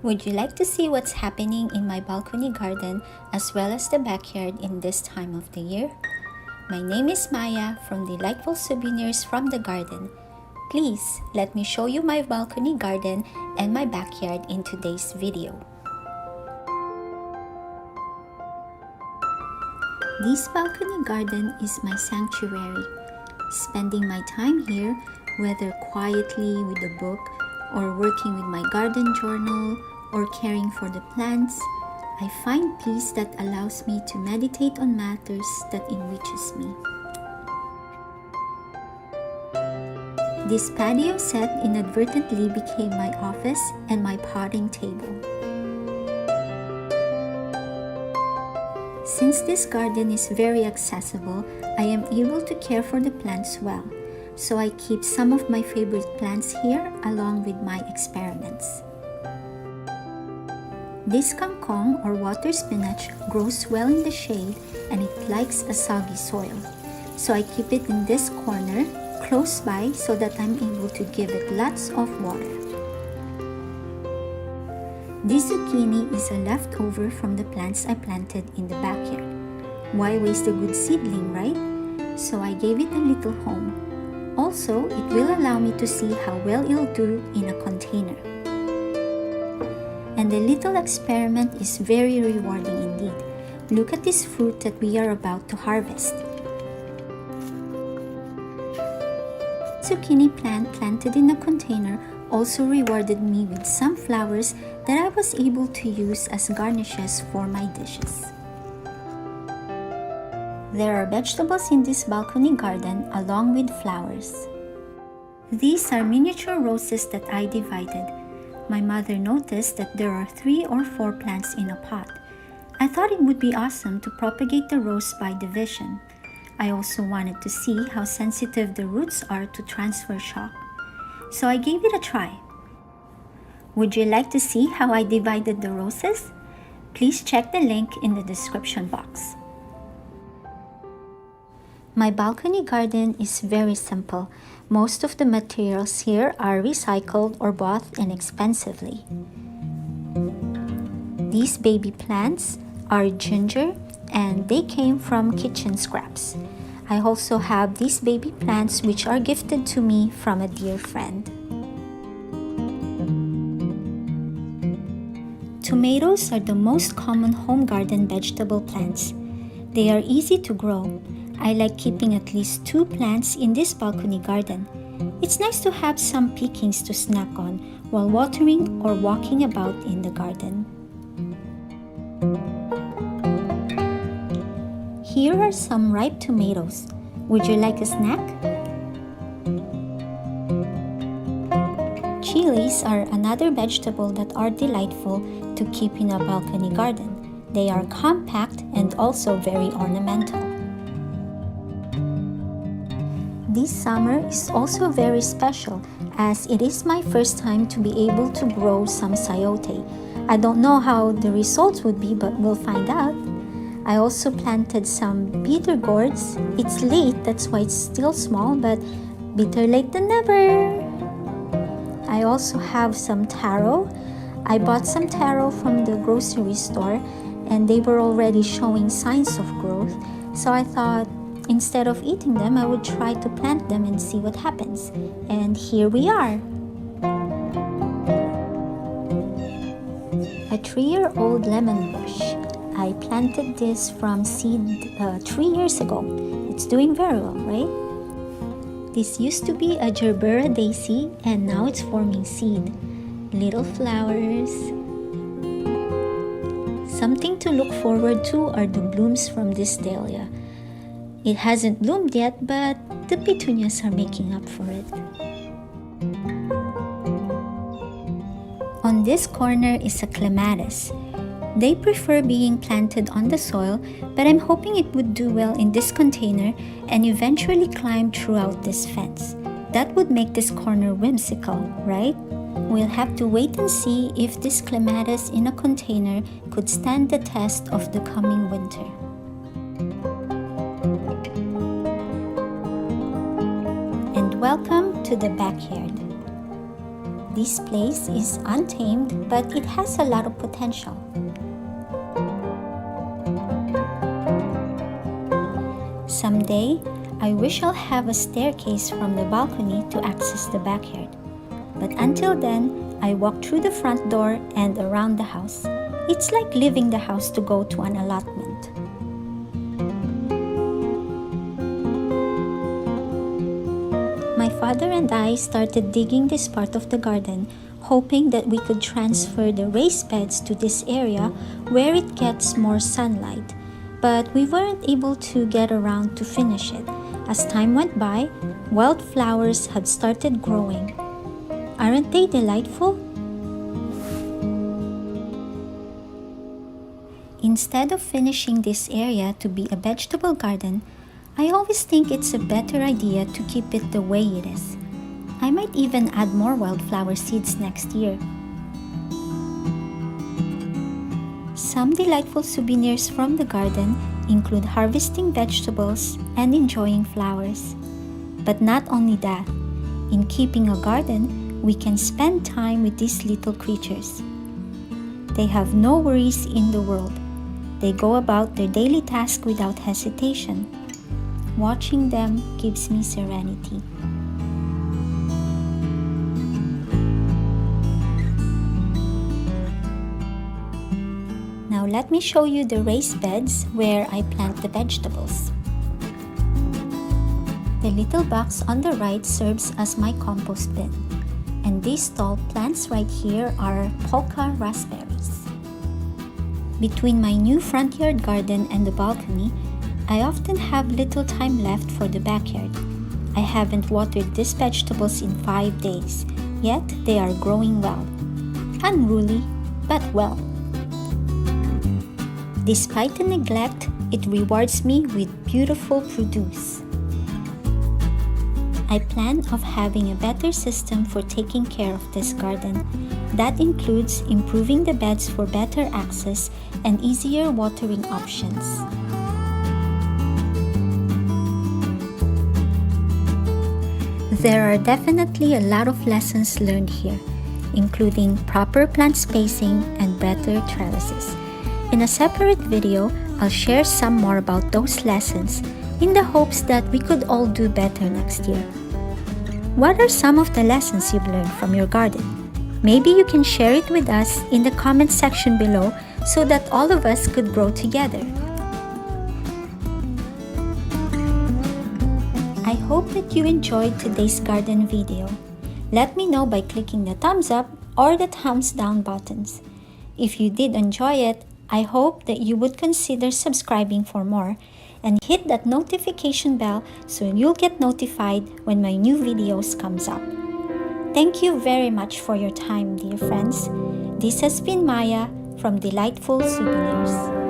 Would you like to see what's happening in my balcony garden as well as the backyard in this time of the year? My name is Maiah from Delightful Souvenirs from the Garden. Please let me show you my balcony garden and my backyard in today's video. This balcony garden is my sanctuary. Spending my time here, whether quietly with a book or working with my garden journal or caring for the plants, I find peace that allows me to meditate on matters that enriches me. This patio set inadvertently became my office and my potting table. Since this garden is very accessible, I am able to care for the plants well, so I keep some of my favorite plants here along with my experiments. This kangkong or water spinach grows well in the shade and it likes a soggy soil, so I keep it in this corner close by so that I'm able to give it lots of water. This zucchini is a leftover from the plants I planted in the backyard. Why waste a good seedling, right? So I gave it a little home. Also, it will allow me to see how well it'll do in a container. And the little experiment is very rewarding indeed. Look at this fruit that we are about to harvest. Zucchini plant planted in a container also rewarded me with some flowers that I was able to use as garnishes for my dishes. There are vegetables in this balcony garden along with flowers. These are miniature roses that I divided. My mother noticed that there are 3 or 4 plants in a pot. I thought it would be awesome to propagate the rose by division. I also wanted to see how sensitive the roots are to transfer shock. So I gave it a try. Would you like to see how I divided the roses? Please check the link in the description box. My balcony garden is very simple. Most of the materials here are recycled or bought inexpensively. These baby plants are ginger and they came from kitchen scraps. I also have these baby plants which are gifted to me from a dear friend. Tomatoes are the most common home garden vegetable plants. They are easy to grow. I like keeping at least 2 plants in this balcony garden. It's nice to have some pickings to snack on while watering or walking about in the garden. Here are some ripe tomatoes. Would you like a snack? Chilies are another vegetable that are delightful to keep in a balcony garden. They are compact and also very ornamental. This summer is also very special as it is my first time to be able to grow some sayote. I don't know how the results would be, but we'll find out. I also planted some bitter gourds. It's late, that's why it's still small, but better late than never. I also have some taro. I bought some taro from the grocery store and they were already showing signs of growth, so I thought instead of eating them, I would try to plant them and see what happens. And here we are. A 3-year-old lemon bush. I planted this from seed 3 years ago. It's doing very well, right? This used to be a gerbera daisy and now it's forming seed. Little flowers. Something to look forward to are the blooms from this dahlia. It hasn't bloomed yet, but the petunias are making up for it. On this corner is a clematis. They prefer being planted on the soil, but I'm hoping it would do well in this container and eventually climb throughout this fence. That would make this corner whimsical, right? We'll have to wait and see if this clematis in a container could stand the test of the coming winter. And welcome to the backyard. this place is untamed, but it has a lot of potential. Someday, I wish I'll have a staircase from the balcony to access the backyard. But until then, I walk through the front door and around the house. It's like leaving the house to go to an allotment. My father and I started digging this part of the garden, hoping that we could transfer the raised beds to this area where it gets more sunlight. But we weren't able to get around to finish it. As time went by, wildflowers had started growing. Aren't they delightful? Instead of finishing this area to be a vegetable garden, I always think it's a better idea to keep it the way it is. I might even add more wildflower seeds next year. Some delightful souvenirs from the garden include harvesting vegetables and enjoying flowers. But not only that, in keeping a garden, we can spend time with these little creatures. They have no worries in the world. They go about their daily task without hesitation. Watching them gives me serenity. Now let me show you the raised beds where I plant the vegetables. The little box on the right serves as my compost bin, and these tall plants right here are polka raspberries. Between my new front yard garden and the balcony, I often have little time left for the backyard. I haven't watered these vegetables in 5 days, yet they are growing well. Unruly, but well. Despite the neglect, it rewards me with beautiful produce. I plan of having a better system for taking care of this garden. That includes improving the beds for better access and easier watering options. There are definitely a lot of lessons learned here, including proper plant spacing and better trellises. In a separate video, I'll share some more about those lessons in the hopes that we could all do better next year. What are some of the lessons you've learned from your garden? Maybe you can share it with us in the comment section below so that all of us could grow together. I hope that you enjoyed today's garden video. Let me know by clicking the thumbs up or the thumbs down buttons. If you did enjoy it, I hope that you would consider subscribing for more and hit that notification bell so you'll get notified when my new videos comes up. Thank you very much for your time, dear friends. This has been Maiah from Delightful Souvenirs.